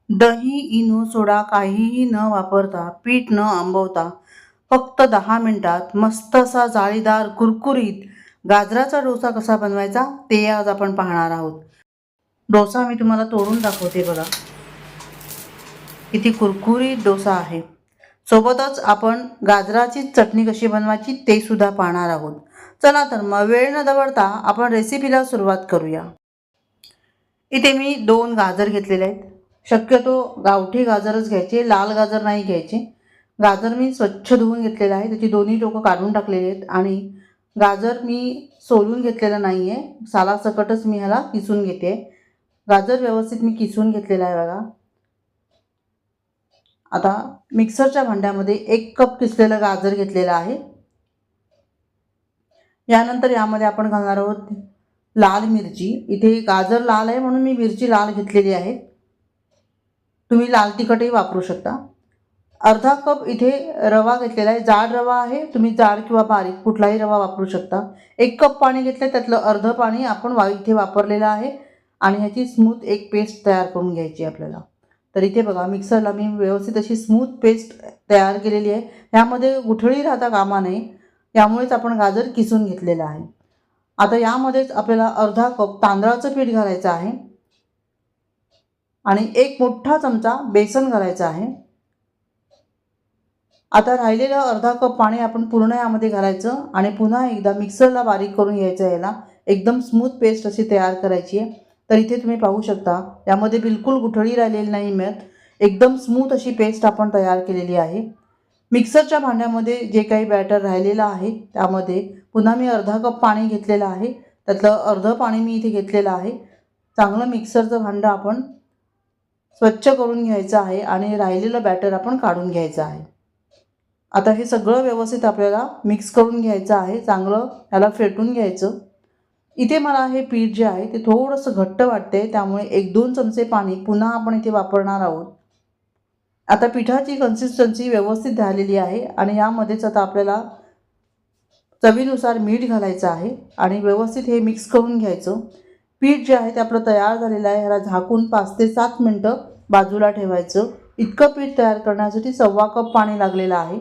दही, इनो, सोडा काहीही न वापरता, पीठ न आंबवता फक्त 10 मिनिटात मस्त असा जाळीदार कुरकुरीत गाजराचा डोसा कसा बनवायचा ते आज आपण पाहणार आहोत. डोसा मी तुम्हाला तोडून दाखवते बघा. किती कुरकुरीत डोसा आहे. सोबतच आपण गाजराची चटणी कशी बनवायची ते सुद्धा पाहणार आहोत. चला तर मग वेळ न दवडता आपण रेसिपीला सुरुवात करूया. इथे मी 2 गाजर घेतलेले आहेत. शक्यतो गावठी गाजरच घ्यायचे, लाल गाजर नाही घ्यायचे. गाजर मी स्वच्छ धुवून घेतलेलं आहे. त्याची दोन्ही टोकं काढून टाकलेली आहेत आणि गाजर मी सोलून घेतलेलं नाही आहे. सालासकटच मी ह्याला किसून घेते. गाजर व्यवस्थित मी किसून घेतलेलं आहे बघा. आता मिक्सरच्या भांड्यामध्ये 1 कप किसलेलं गाजर घेतलेलं आहे. यानंतर यामध्ये आपण घालणार आहोत लाल मिरची. इथे गाजर लाल आहे म्हणून मी मिरची लाल घेतलेली आहे. तुम्ही लाल तिखटही वापरू शकता. अर्धा कप इथे रवा घेतलेला आहे. जाड रवा आहे, तुम्ही जाड किंवा बारीक कुठलाही रवा वापरू शकता. 1 कप पाणी घेतलं, त्यातलं अर्धं पाणी आपण इथे वापरलेलं आहे आणि ह्याची स्मूथ एक पेस्ट तयार करून घ्यायची आपल्याला. तर इथे बघा मिक्सरला मी व्यवस्थित अशी स्मूथ पेस्ट तयार केलेली आहे. ह्यामध्ये गुठळी राहता कामा नये, यामुळेच आपण गाजर किसून घेतलेलं आहे. आता यामध्येच आपल्याला अर्धा कप तांदळाचं पीठ घालायचं आहे आणि 1 मोठा चमचा बेसन घालायचं आहे. आता राहिलेलं अर्धा कप पाणी आपण पूर्ण यामध्ये घालायचं आणि पुन्हा एकदा मिक्सरला बारीक करून घ्यायचं. याला एकदम स्मूथ पेस्ट अशी तयार करायची आहे. तर इथे तुम्ही पाहू शकता यामध्ये बिलकुल गुठळी राहिलेली नाही मिळत. एकदम स्मूथ अशी पेस्ट आपण तयार केलेली आहे. मिक्सरच्या भांड्यामध्ये जे काही बॅटर राहिलेलं आहे त्यामध्ये पुन्हा मी अर्धा कप पाणी घेतलेलं आहे. त्यातलं अर्धं पाणी मी इथे घेतलेलं आहे. चांगलं मिक्सरचं भांडं आपण स्वच्छ करून घ्यायचं आहे आणि राहिलेलं बॅटर आपण काढून घ्यायचं आहे. आता हे सगळं व्यवस्थित आपल्याला मिक्स करून घ्यायचं आहे. चांगलं ह्याला फेटून घ्यायचं. इथे मला हे पीठ जे आहे ते थोडंसं घट्ट वाटते, त्यामुळे 1-2 चमचे पाणी पुन्हा आपण इथे वापरणार आहोत. आता पिठाची कन्सिस्टन्सी व्यवस्थित झालेली आहे आणि यामध्येच आता आपल्याला चवीनुसार मीठ घालायचं आहे आणि व्यवस्थित हे मिक्स करून घ्यायचं. पीठ जे आहे ते आपलं तयार झालेलं आहे. ह्याला झाकून 5 ते 7 मिनटं बाजूला ठेवायचं. इतकं पीठ तयार करण्यासाठी 1/2 कप पाणी लागलेलं आहे.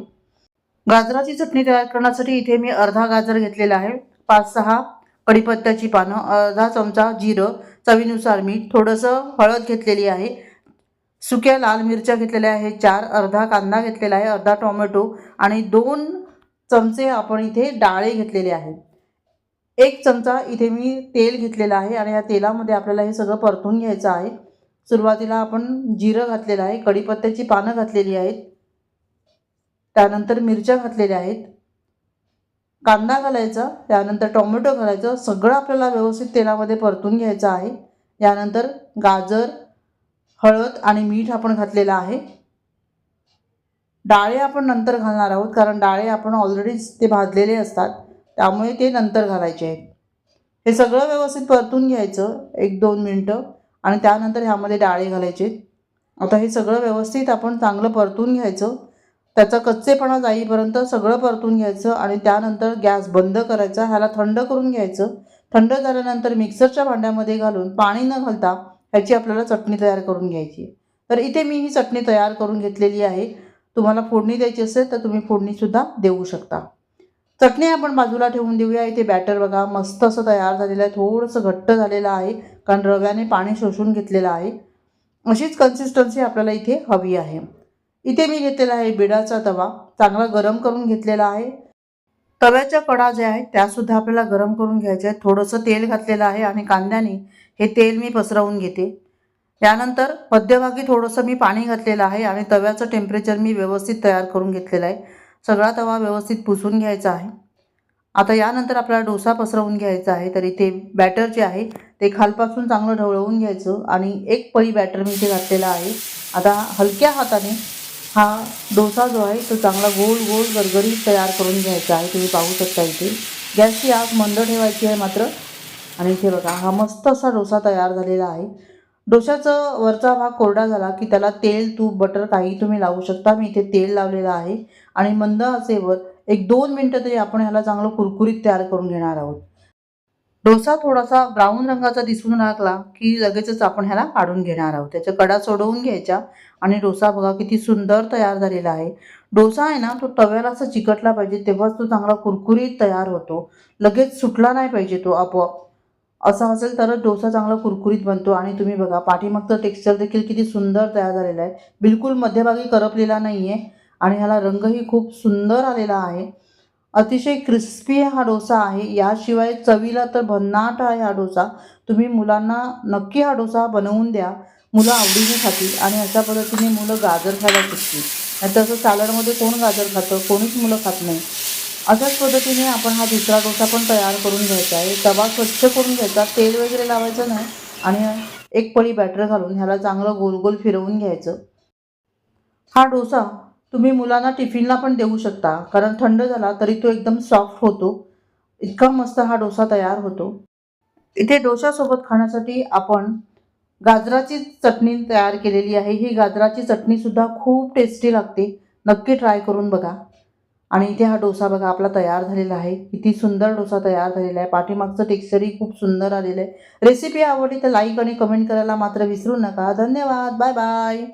गाजराची चटणी तयार करण्यासाठी इथे मी अर्धा गाजर घेतलेला आहे, 5-6 कढीपत्त्याची पानं, अर्धा चमचा जिरं, चवीनुसार मीठ, थोडंसं हळद घेतलेली आहे, सुक्या लाल मिरच्या घेतलेल्या आहे 4, अर्धा कांदा घेतलेला आहे, अर्धा टोमॅटो आणि 2 चमचे आपण इथे डाळे घेतलेले आहेत. 1 चमचा इथे मी तेल घेतलेलं आहे आणि या तेलामध्ये आपल्याला हे सगळं परतून घ्यायचं आहे. सुरुवातीला आपण जिरं घातलेलं आहे, कढीपत्त्याची पानं घातलेली आहेत, त्यानंतर मिरच्या घातलेल्या आहेत, कांदा घालायचा, त्यानंतर टोमॅटो घालायचं. सगळं आपल्याला व्यवस्थित तेलामध्ये परतून घ्यायचं आहे. यानंतर गाजर, हळद आणि मीठ आपण घातलेलं आहे. डाळे आपण नंतर घालणार आहोत, कारण डाळे आपण ऑलरेडीच ते भाजलेले असतात, त्यामुळे ते नंतर घालायचे आहेत. हे सगळं व्यवस्थित परतून घ्यायचं 1-2 मिनटं आणि त्यानंतर ह्यामध्ये डाळे घालायचे. आता हे सगळं व्यवस्थित आपण चांगलं परतून घ्यायचं. त्याचा कच्चेपणा जाईपर्यंत सगळं परतून घ्यायचं आणि त्यानंतर गॅस बंद करायचा. ह्याला थंड करून घ्यायचं. थंड झाल्यानंतर मिक्सरच्या भांड्यामध्ये घालून पाणी न घालता ह्याची आपल्याला चटणी तयार करून घ्यायची. तर इथे मी ही चटणी तयार करून घेतलेली आहे. तुम्हाला फोडणी द्यायची असेल तर तुम्ही फोडणीसुद्धा देऊ शकता. चटणी आपण बाजूला ठेवून देऊया. इथे बॅटर बघा मस्त असं तयार झालेलं आहे. थोडंसं घट्ट झालेलं आहे कारण रव्याने पाणी शोषून घेतलेलं आहे. अशीच कन्सिस्टन्सी आपल्याला इथे हवी आहे. इथे मी घेतलेला आहे बिडाचा तवा, चांगला गरम करून घेतलेला आहे. तव्याच्या कडा ज्या आहेत त्यासुद्धा आपल्याला गरम करून घ्यायच्या आहेत. थोडंसं तेल घातलेलं आहे आणि कांद्याने हे तेल मी पसरवून घेते. यानंतर मध्यभागी थोडंसं मी पाणी घातलेलं आहे आणि तव्याचं टेम्परेचर मी व्यवस्थित तयार करून घेतलेलं आहे. सगळा तवा व्यवस्थित पुसून घ्यायचा आहे. आता यानंतर आपल्याला डोसा पसरवून घ्यायचा आहे. तर इथे बॅटर जे आहे ते खालपासून चांगलं ढवळवून घ्यायचं आणि 1 पळी बॅटर मी इथे घातलेला आहे. आता हलक्या हाताने हा डोसा जो आहे तो चांगला गोल गोल गरगरीत तयार करून घ्यायचा आहे. तुम्ही पाहू शकता इथे गॅसची आग मंद ठेवायची आहे मात्र. आणि इथे बघा हा मस्त असा डोसा तयार झालेला आहे. डोशाचा वरचा भाग कोरडा झाला की त्याला तेल, तूप, बटर काही तुम्ही लावू शकता. मी इथे तेल लावलेलं आहे आणि मंद आचेवर 1-2 मिनटं तरी आपण ह्याला चांगलं कुरकुरीत तयार करून घेणार आहोत. डोसा थोडासा ब्राऊन रंगाचा दिसून लागला की लगेचच आपण ह्याला काढून घेणार आहोत. त्याच्या कडा सोडवून घ्यायच्या आणि डोसा बघा किती सुंदर तयार झालेला आहे. डोसा आहे ना तो तव्याला असा चिकटला पाहिजे तेव्हाच तो चांगला कुरकुरीत तयार होतो. लगेच सुटला नाही पाहिजे तो आपोआप. असा असेल तरच डोसा चांगला कुरकुरीत बनतो. आणि तुम्ही बघा पाठीमागचं टेक्स्चर देखील किती सुंदर तयार झालेलं आहे. बिलकुल मध्यभागी करपलेला नाही आहे आणि ह्याला रंगही खूप सुंदर आलेला आहे. अतिशय क्रिस्पी हा डोसा आहे. याशिवाय चवीला तर भन्नाट आहे हा डोसा. तुम्ही मुलांना नक्की हा डोसा बनवून द्या. मुलं आवडीने खातील आणि अशा पद्धतीने मुलं गाजर खायला शिकतील. नाहीतर असं सॅलडमध्ये कोण गाजर खातं? कोणीच मुलं खात नाही. अशाच पद्धतीने आपण हा दुसरा डोसा पण तयार करून घ्यायचा आहे. तवा स्वच्छ करून घ्यायचा, तेल वगैरे लावायचं नाही आणि एक पळी बॅटर घालून ह्याला चांगलं गोल गोल फिरवून घ्यायचं. हा डोसा तुम्ही मुलांना टिफिनला पण देऊ शकता, कारण थंड झाला तरी तो एकदम सॉफ्ट होतो. इतका मस्त हा डोसा तयार होतो. इथे डोशासोबत खाण्यासाठी आपण गाजराची चटणी तयार केलेली आहे. ही गाजराची चटणीसुद्धा खूप टेस्टी लागते. नक्की ट्राय करून बघा. आणि इथे हा डोसा बघा आपला तयार झालेला आहे. किती सुंदर डोसा तयार झालेला आहे. पाठीमागचं टेक्स्चरही खूप सुंदर आलेलं आहे. रेसिपी आवडली तर लाईक आणि कमेंट करायला मात्र विसरू नका. धन्यवाद. Bye bye.